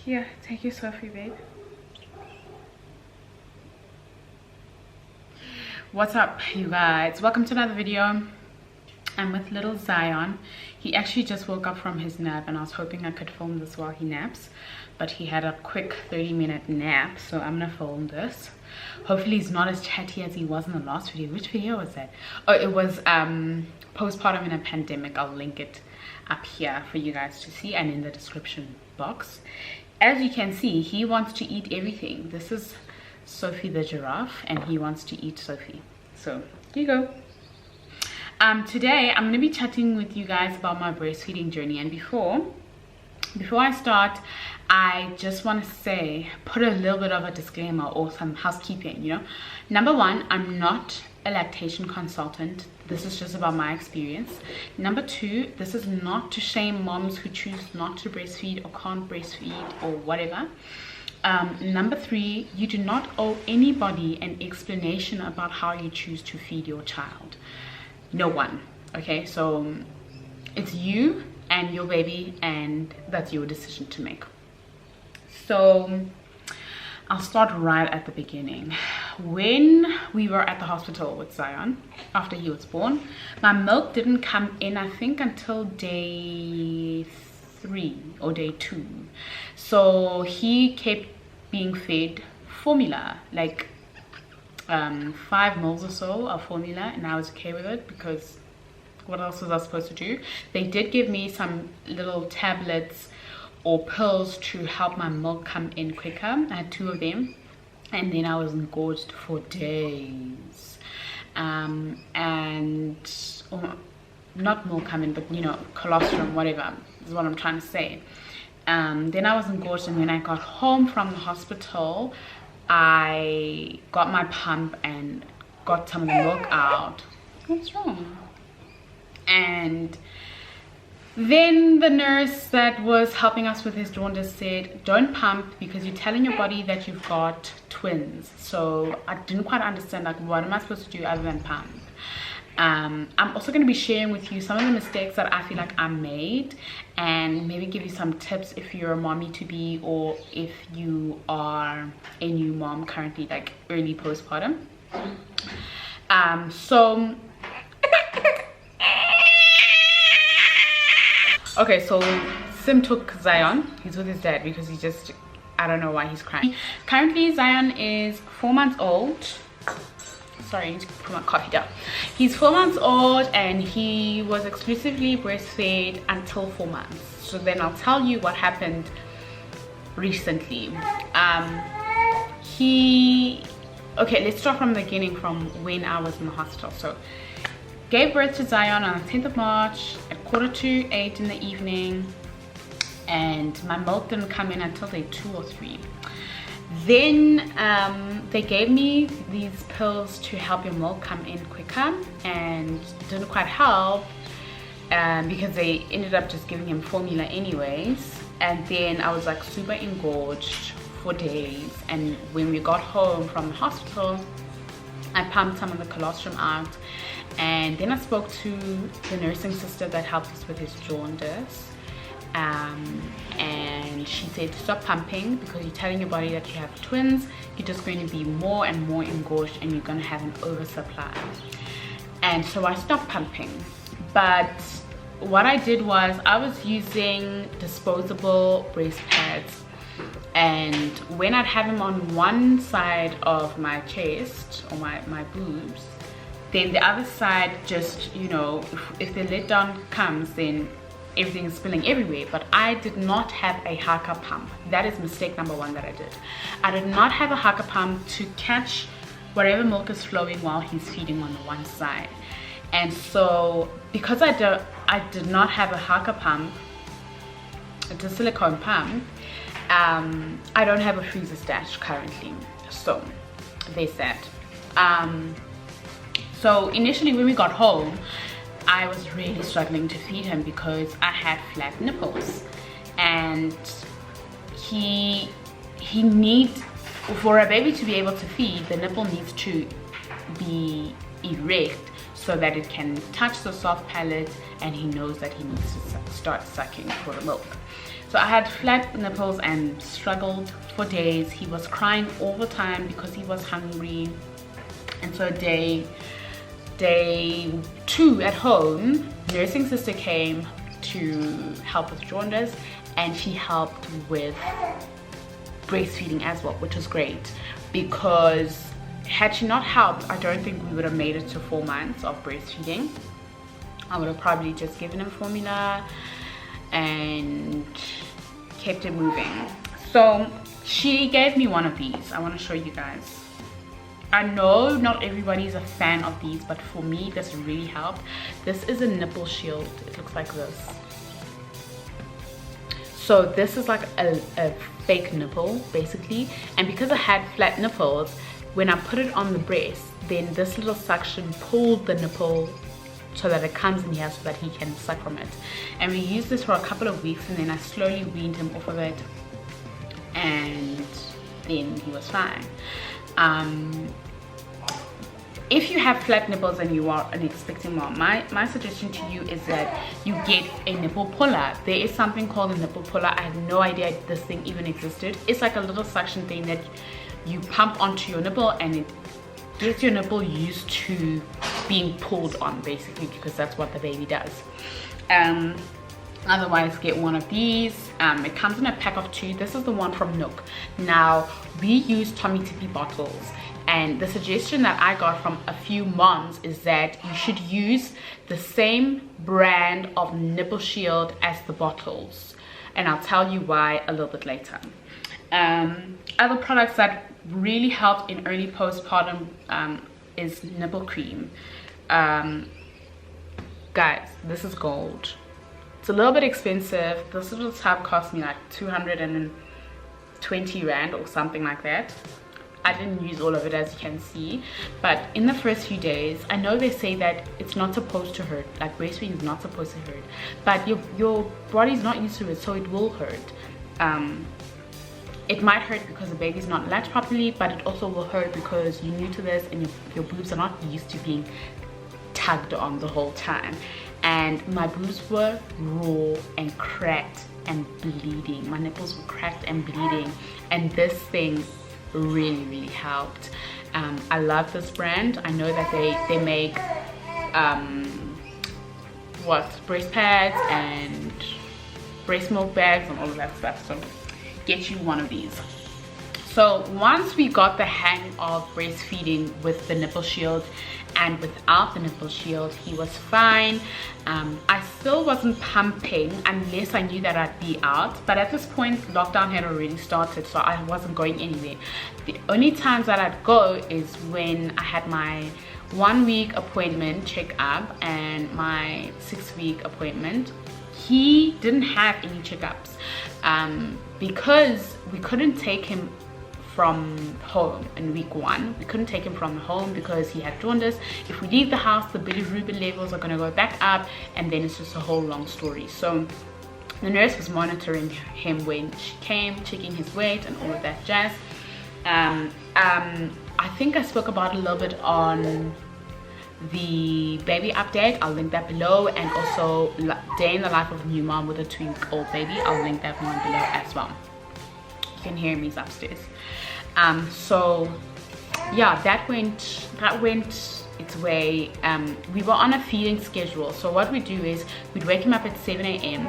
Yeah, take your Sophie, babe. What's up, you guys? Welcome to another video. I'm with little Zion. He actually just woke up from his nap, and I was hoping I could film this while he naps, but he had a quick 30-minute nap, so I'm gonna film this. Hopefully he's not as chatty as he was in the last video. Which video was that? Oh, it was postpartum in a pandemic. I'll link it up here for you guys to see and in the description box. As you can see, he wants to eat everything. This is Sophie the giraffe, and he wants to eat Sophie. So here you go. Today I'm going to be chatting with you guys about my breastfeeding journey, and before I start, I just want to say, put a little bit of a disclaimer or some housekeeping. You know, number one, I'm not a lactation consultant. This is just about my experience. Number two, this is not to shame moms who choose not to breastfeed or can't breastfeed or whatever. Number three, you do not owe anybody an explanation about how you choose to feed your child. No one. Okay, so it's you and your baby, and that's your decision to make. So I'll start right at the beginning. When we were at the hospital with Zion after he was born, my milk didn't come in, I think, until day 3 or day 2. So he kept being fed formula, like 5 mils or so of formula, and I was okay with it because what else was I supposed to do? They did give me some little tablets or pills to help my milk come in quicker. I had 2 of them, and then I was engorged for days. Not milk come in, but you know, colostrum, whatever is what I'm trying to say. Then I was engorged, and when I got home from the hospital, I got my pump and got some of the milk out. What's wrong? And then the nurse that was helping us with his jaundice said, don't pump because you're telling your body that you've got twins. So I didn't quite understand, like, what am I supposed to do other than pump? I'm also going to be sharing with you some of the mistakes that I feel like I made, and maybe give you some tips if you're a mommy to be, or if you are a new mom currently, like early postpartum. Okay, so Sim took Zion. He's with his dad because he just, I don't know why he's crying. Currently Zion is 4 months old. Sorry, I need to put my coffee down. He's 4 months old, and he was exclusively breastfed until 4 months. So then I'll tell you what happened recently. Okay, let's start from the beginning, from when I was in the hospital. So gave birth to Zion on the 10th of March at 7:45 in the evening, and my milk didn't come in until day 2 or 3. Then they gave me these pills to help your milk come in quicker, and didn't quite help because they ended up just giving him formula anyways. And then I was like super engorged for days, and when we got home from the hospital, I pumped some of the colostrum out, and then I spoke to the nursing sister that helped us with his jaundice. And she said, stop pumping because you're telling your body that you have twins. You're just going to be more and more engorged, and you're going to have an oversupply. And so I stopped pumping. But what I did was I was using disposable breast pads, and when I'd have him on one side of my chest or my boobs, then the other side, just, you know, if the letdown comes, then everything is spilling everywhere. But I did not have a haka pump. That is mistake number 1 that I did. I did not have a haka pump to catch whatever milk is flowing while he's feeding on the one side. And so because I did not have a haka pump, it's a silicone pump, I don't have a freezer stash currently. So there's that. So initially when we got home, I was really struggling to feed him because I had flat nipples, and he needs, for a baby to be able to feed, the nipple needs to be erect so that it can touch the soft palate, and he knows that he needs to start sucking for the milk. So I had flat nipples and struggled for days. He was crying all the time because he was hungry. And so day 2 at home, nursing sister came to help with jaundice, and she helped with breastfeeding as well, which was great, because had she not helped, I don't think we would have made it to 4 months of breastfeeding. I would have probably just given him formula and kept it moving. So she gave me one of these. I want to show you guys. I know not everybody's a fan of these, but for me this really helped. This is a nipple shield. It looks like this. So this is like a fake nipple basically, and because I had flat nipples, when I put it on the breast, then this little suction pulled the nipple so that it comes in here so that he can suck from it. And we used this for a couple of weeks, and then I slowly weaned him off of it, and then he was fine. If you have flat nipples and you are an expecting mom, my suggestion to you is that you get a nipple puller. There is something called a nipple puller. I had no idea this thing even existed. It's like a little suction thing that you pump onto your nipple, and it gets your nipple used to being pulled on basically, because that's what the baby does. Otherwise, get one of these. It comes in a pack of 2. This is the one from Nook. Now we use Tommy Tippy bottles, and the suggestion that I got from a few moms is that you should use the same brand of nipple shield as the bottles, and I'll tell you why a little bit later. Other products that really helped in early postpartum is nipple cream. Guys, this is gold. It's a little bit expensive. This little tub cost me like 220 rand or something like that. I didn't use all of it, as you can see, but in the first few days, I know they say that it's not supposed to hurt, like breastfeeding is not supposed to hurt, but your body's not used to it, so it will hurt. It might hurt because the baby's not latched properly, but it also will hurt because you're new to this and your boobs are not used to being tugged on the whole time. And my boobs were raw and cracked and bleeding. My nipples were cracked and bleeding, and this thing really helped. I love this brand. I know that they make breast pads and breast milk bags and all of that stuff, so get you one of these. So once we got the hang of breastfeeding with the nipple shield and without the nipple shield, he was fine. I still wasn't pumping unless I knew that I'd be out, but at this point lockdown had already started, so I wasn't going anywhere. The only times that I'd go is when I had my 1-week appointment check-up and my 6-week appointment. He didn't have any checkups because we couldn't take him from home in week 1. We couldn't take him from home because he had jaundice. If we leave the house, the bilirubin levels are going to go back up, and then it's just a whole long story. So the nurse was monitoring him when she came, checking his weight and all of that jazz. I think I spoke about it a little bit on the baby update. I'll link that below, and also day in the life of a new mom with a 2-week-old baby. I'll link that one below as well. You can hear me, he's upstairs. So yeah, that went its way. We were on a feeding schedule, so what we do is we'd wake him up at 7 a.m.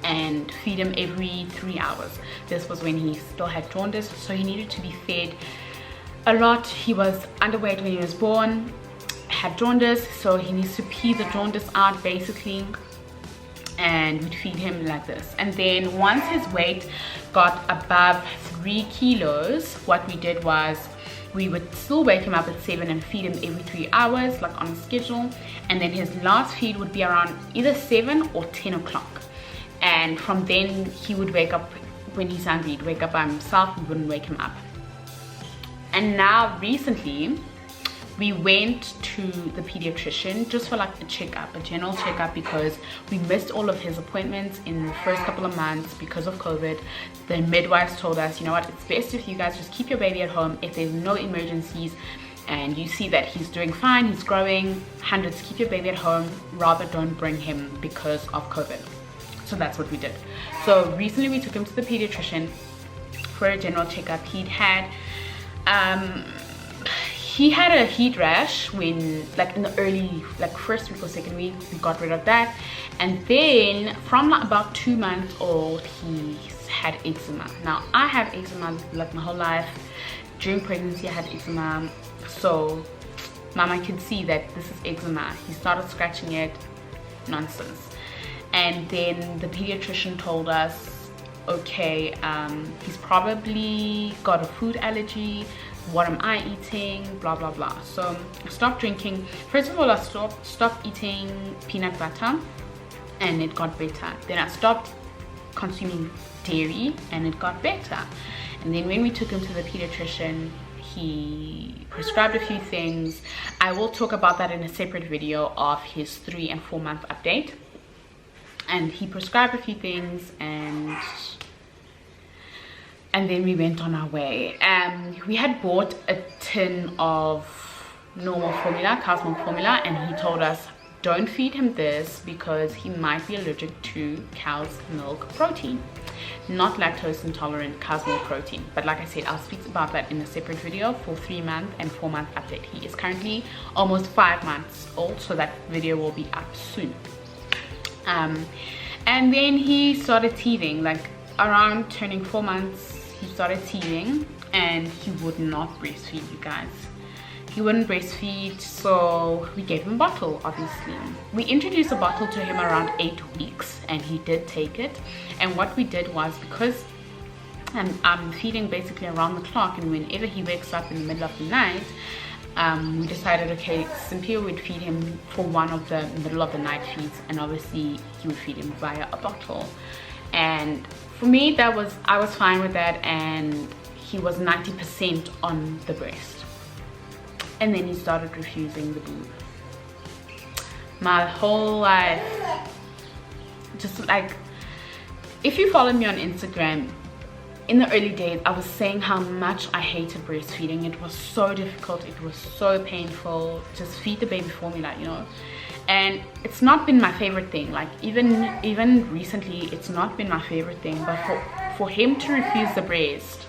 and feed him every 3 hours. This was when he still had jaundice, so he needed to be fed a lot. He was underweight when he was born, had jaundice, so he needs to pee the jaundice out basically, and we'd feed him like this. And then once his weight got above 3 kilos, what we did was we would still wake him up at 7 and feed him every 3 hours, like on a schedule, and then his last feed would be around either 7 or 10 o'clock. And from then he would wake up when he's hungry. He'd wake up by himself, we wouldn't wake him up. And now recently we went to the pediatrician just for like a checkup, a general checkup, because we missed all of his appointments in the first couple of months because of COVID. The midwives told us, you know what, it's best if you guys just keep your baby at home. If there's no emergencies and you see that he's doing fine, he's growing, hundreds, keep your baby at home, rather don't bring him because of COVID. So that's what we did. So recently we took him to the pediatrician for a general checkup. He had a heat rash when, like, in the early, like, first week or second week. We got rid of that, and then from about 2 months old he had eczema. Now I have eczema like my whole life. During pregnancy I had eczema, so mama could see that this is eczema. He started scratching it, nonsense. And then the pediatrician told us, okay, he's probably got a food allergy. What am I eating? Blah blah blah. So I stopped drinking. First of all, I stopped eating peanut butter, and it got better. Then I stopped consuming dairy, and it got better. And then when we took him to the pediatrician, he prescribed a few things. I will talk about that in a separate video of his 3 and 4 month update. And he prescribed a few things, and then we went on our way. We had bought a tin of normal formula, cow's milk formula, and he told us, don't feed him this because he might be allergic to cow's milk protein, not lactose intolerant cow's milk protein. But like I said, I'll speak about that in a separate video for 3 month and 4 month update. He is currently almost 5 months old, so that video will be up soon. And then he started teething, like around turning 4 months. He started teething, and he would not breastfeed, you guys. He wouldn't breastfeed, so we gave him a bottle, obviously. We introduced a bottle to him around 8 weeks, and he did take it. And what we did was, because I'm feeding basically around the clock, and whenever he wakes up in the middle of the night, we decided, okay, Cynthia would feed him for one of the middle of the night feeds, and obviously he would feed him via a bottle. And for me, I was fine with that, and he was 90% on the breast. And then he started refusing the boob. My whole life, just like, if you follow me on Instagram, in the early days I was saying how much I hated breastfeeding. It was so difficult, it was so painful. Just feed the baby formula, you know. And it's not been my favorite thing. Like, even recently, it's not been my favorite thing. But for him to refuse the breast,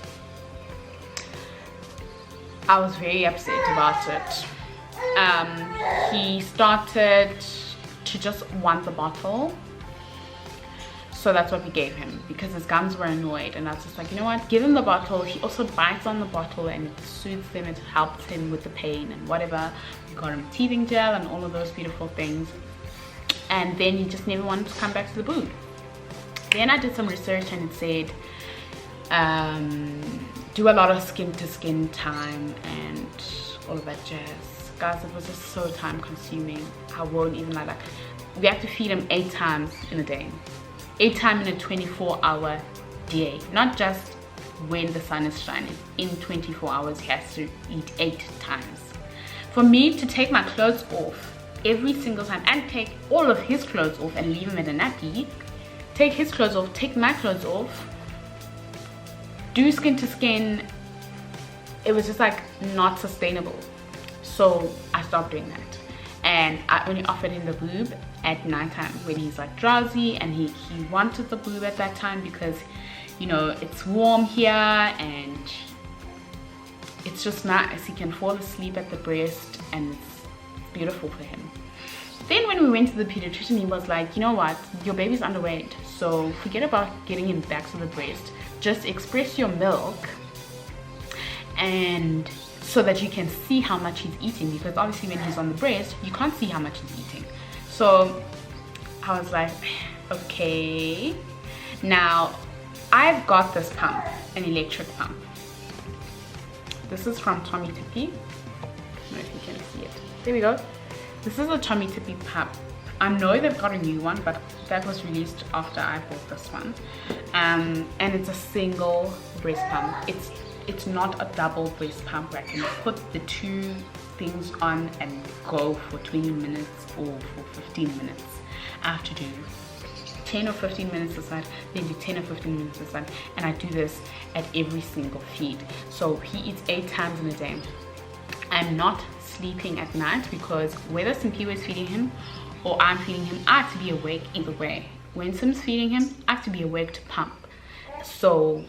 I was very upset about it. He started to just want the bottle, so that's what we gave him, because his gums were annoyed. And I was just like, you know what, give him the bottle. He also bites on the bottle, and it soothes him, it helps him with the pain and whatever. We got him teething gel and all of those beautiful things, and then he just never wanted to come back to the boob. Then I did some research, and it said do a lot of skin to skin time and all of that jazz. Guys, it was just so time consuming. I won't even lie. Like, we have to feed him 8 times in a day, 8 times in a 24-hour day, not just when the sun is shining. In 24 hours he has to eat 8 times. For me to take my clothes off every single time, and take all of his clothes off and leave him in a nappy, take his clothes off, take my clothes off, do skin to skin, it was just like not sustainable. So I stopped doing that, and I only offered him the boob at nighttime when he's like drowsy, and he wanted the boob at that time because, you know, it's warm here and it's just nice. He can fall asleep at the breast, and it's beautiful for him. Then when we went to the pediatrician, he was like, you know what, your baby's underweight, so forget about getting him back to the breast. Just express your milk, and so that you can see how much he's eating, because obviously when he's on the breast you can't see how much he's eating. So I was like, okay. Now I've got this pump, an electric pump. This is from Tommy Tippy. I don't know if you can see it. There we go. This is a Tommy Tippy pump. I know they've got a new one, but that was released after I bought this one. And it's a single breast pump. It's not a double breast pump where I can put the 2 things on and go for 20 minutes or for 15 minutes. I have to do 10 or 15 minutes this side, then do 10 or 15 minutes this side, and I do this at every single feed. So he eats 8 times in a day. I'm not sleeping at night, because whether Cynthia is feeding him or I'm feeding him, I have to be awake either way. when Sim's feeding him, I have to be awake to pump. So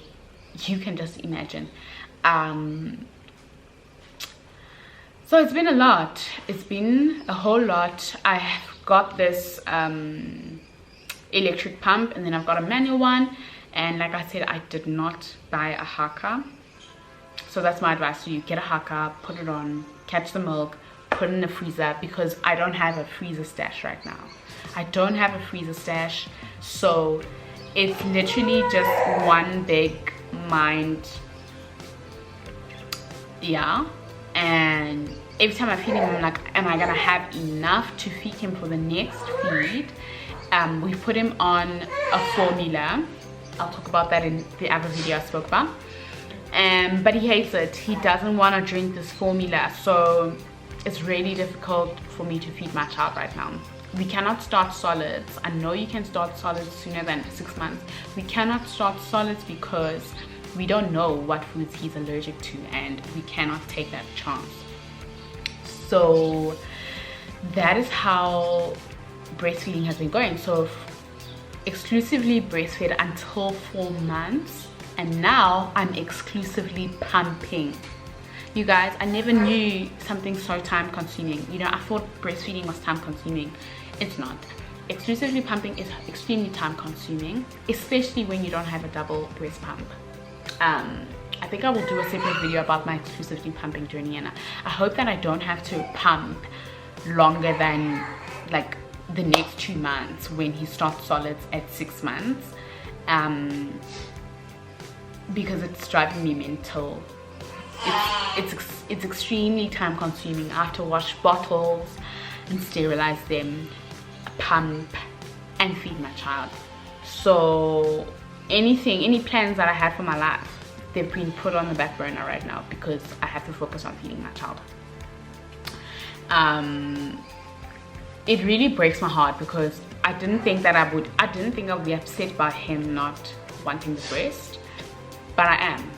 you can just imagine. So it's been a lot. It's been a whole lot. I have got this electric pump, and then I've got a manual one. And like I said, I did not buy a haka. So that's my advice to you. Get a haka, put it on, catch the milk, put it in the freezer, because I don't have a freezer stash right now. I don't have a freezer stash. So it's literally just one big mind. Yeah. And every time I feed him, I'm like, am I gonna have enough to feed him for the next feed? We put him on a formula. I'll talk about that in the other video I spoke about. But he hates it. He doesn't want to drink this formula, so it's really difficult for me to feed my child right now. We cannot start solids. I know you can start solids sooner than 6 months. We cannot start solids because we don't know what foods he's allergic to, and we cannot take that chance. So that is how breastfeeding has been going. So exclusively breastfed until 4 months, and now I'm exclusively pumping. You guys, I never knew something so time consuming. You know, I thought breastfeeding was time consuming. It's not. Exclusively pumping is extremely time consuming, especially when you don't have a double breast pump. I think I will do a separate video about my exclusively pumping journey, and I hope that I don't have to pump longer than like the next 2 months when he starts solids at 6 months, because it's driving me mental. It's extremely time consuming. I have to wash bottles and sterilize them, pump and feed my child. So any plans that I had for my life, they've been put on the back burner right now because I have to focus on feeding my child. It really breaks my heart because I didn't think I'd be upset by him not wanting the breast, but I am.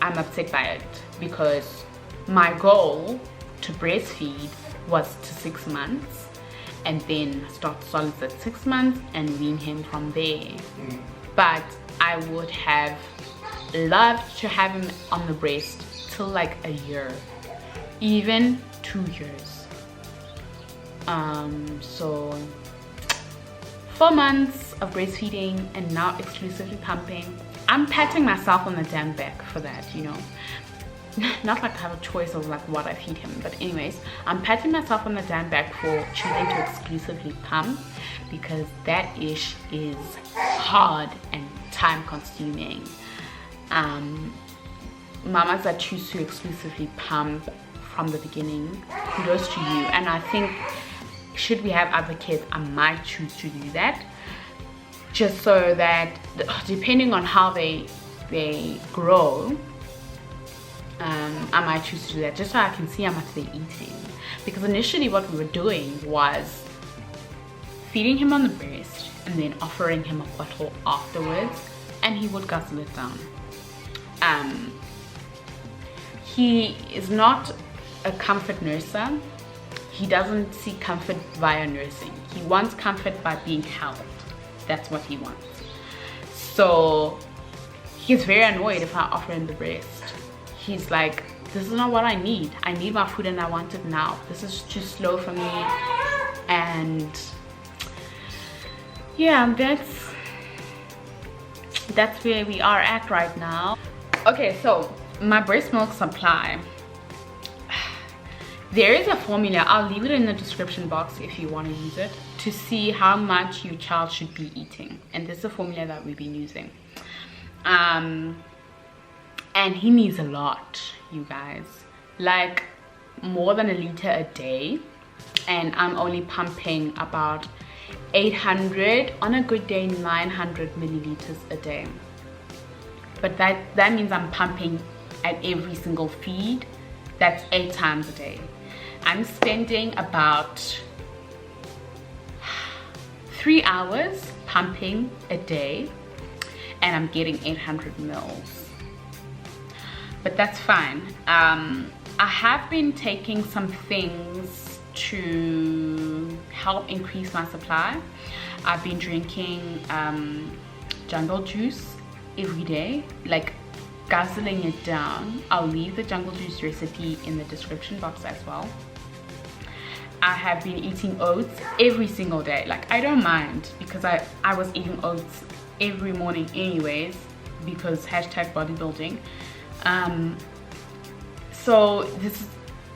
I'm upset by it because my goal to breastfeed was to 6 months, and then start solids at 6 months and wean him from there. But I would have loved to have him on the breast till like a year, even 2 years. So 4 months of breastfeeding and now exclusively pumping. I'm patting myself on the damn back for that, you know. Not like I have a choice of like what I feed him, but anyways, I'm patting myself on the damn back for choosing to exclusively pump, because that ish is hard and time consuming. Mamas that choose to exclusively pump from the beginning, kudos to you. And I think should we have other kids, I might choose to do that, just so that depending on how they grow, I might choose to do that, just so I can see how much they're eating. Because initially what we were doing was feeding him on the breast and then offering him a bottle afterwards, and he would guzzle it down. He is not a comfort nurser. He doesn't seek comfort via nursing. He wants comfort by being held. That's what he wants. So he gets very annoyed if I offer him the breast. He's like, this is not what I need. I need my food and I want it now. This is too slow for me. And yeah, that's where we are at right now. Okay, so my breast milk supply. There is a formula. I'll leave it in the description box if you want to use it, to see how much your child should be eating. And this is a formula that we've been using. And he needs a lot, you guys. Like more than a liter a day. And I'm only pumping about 800, on a good day 900 milliliters a day. But that means I'm pumping at every single feed. That's 8 times a day. I'm spending about 3 hours pumping a day, and I'm getting 800 mils. But that's fine. I have been taking some things to help increase my supply, I've been drinking jungle juice every day, like guzzling it down. I'll leave the jungle juice recipe in the description box as well. I have been eating oats every single day. Like, I don't mind, because I was eating oats every morning anyways, because hashtag bodybuilding. So this is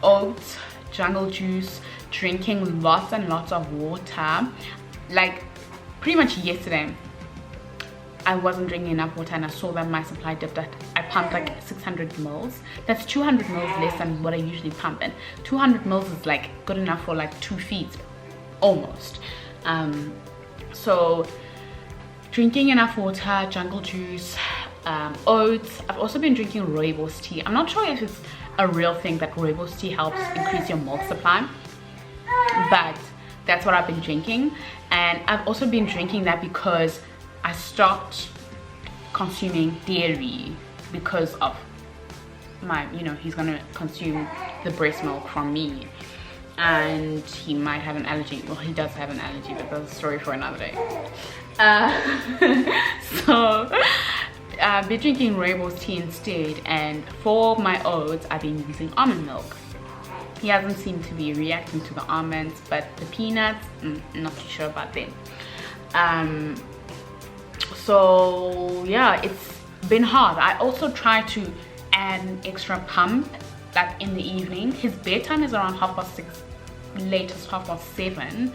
oats, jungle juice, drinking lots and lots of water. Like, pretty much yesterday I wasn't drinking enough water, and I saw that my supply dipped. I pumped like 600 mils. That's 200 mils less than what I usually pump, and 200 mils is like good enough for like 2 feet almost. So drinking enough water, jungle juice, oats. I've also been drinking rooibos tea. I'm not sure if it's a real thing that rooibos tea helps increase your milk supply, but that's what I've been drinking. And I've also been drinking that because I stopped consuming dairy because of my, you know, he's gonna consume the breast milk from me, and he might have an allergy. Well, he does have an allergy, but that's a story for another day. So I've been drinking rooibos tea instead, and for my oats I've been using almond milk. He hasn't seemed to be reacting to the almonds, but the peanuts, not too sure about them. So yeah, it's been hard. I also try to add an extra pump, like in the evening. His bedtime is around 6:30, latest 7:30.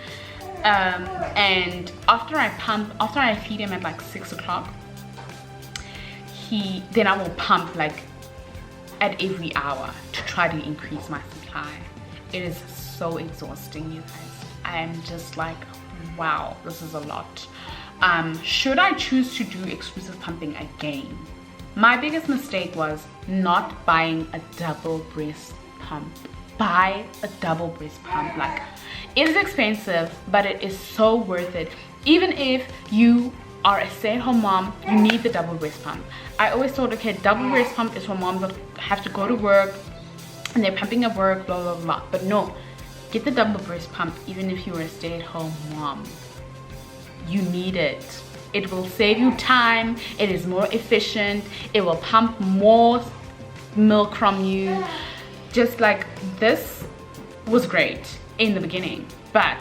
And after I feed him at like 6 o'clock, then I will pump like at every hour to try to increase my supply. It is so exhausting, you guys. I'm just like, wow, this is a lot. Should I choose to do exclusive pumping again? My biggest mistake was not buying a double breast pump. Buy a double breast pump. Like, it is expensive, but it is so worth it. Even if you are a stay-at-home mom, you need the double breast pump. I always thought, okay, double breast pump is for moms that have to go to work and they're pumping at work, blah blah blah. But no, get the double breast pump even if you're a stay-at-home mom. You need it. It will save you time. It is more efficient. It will pump more milk from you. Just like this was great in the beginning, but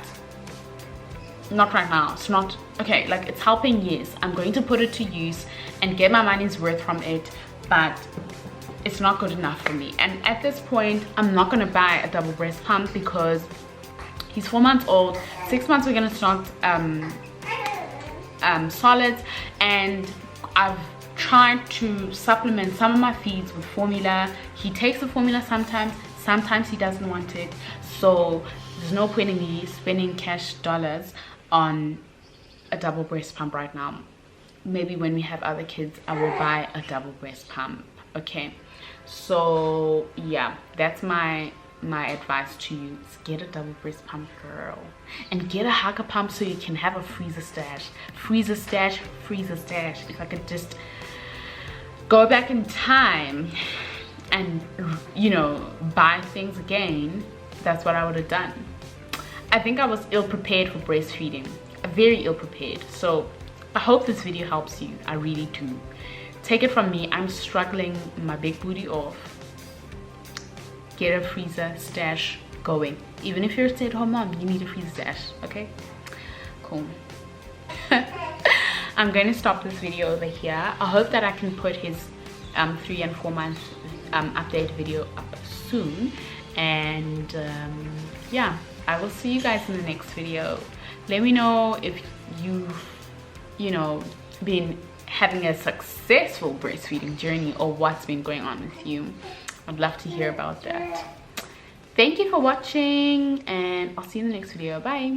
not right now. It's not okay. Like, it's helping, yes. I'm going to put it to use and get my money's worth from it, but it's not good enough for me. And at this point, I'm not going to buy a double breast pump because he's 4 months old. 6 months we're going to start solids, and I've tried to supplement some of my feeds with formula. He takes the formula sometimes he doesn't want it, so there's no point in me spending cash dollars on a double breast pump right now. Maybe when we have other kids I will buy a double breast pump. Okay, so yeah, that's my advice to you. Is get a double breast pump, girl, and get a hugger pump so you can have a freezer stash. If I could just go back in time and, you know, buy things again, that's what I would have done. I think I was ill prepared for breastfeeding, very ill prepared. So I hope this video helps you. I really do. Take it from me, I'm struggling my big booty off. Get a freezer stash going. Even if you're a stay-at-home mom, you need a freezer stash. Okay, cool. I'm going to stop this video over here. I hope that I can put his 3 and 4 month update video up soon. And yeah, I will see you guys in the next video. Let me know if you've, you know, been having a successful breastfeeding journey, or what's been going on with you. I'd love to hear about that. Thank you for watching, and I'll see you in the next video. Bye.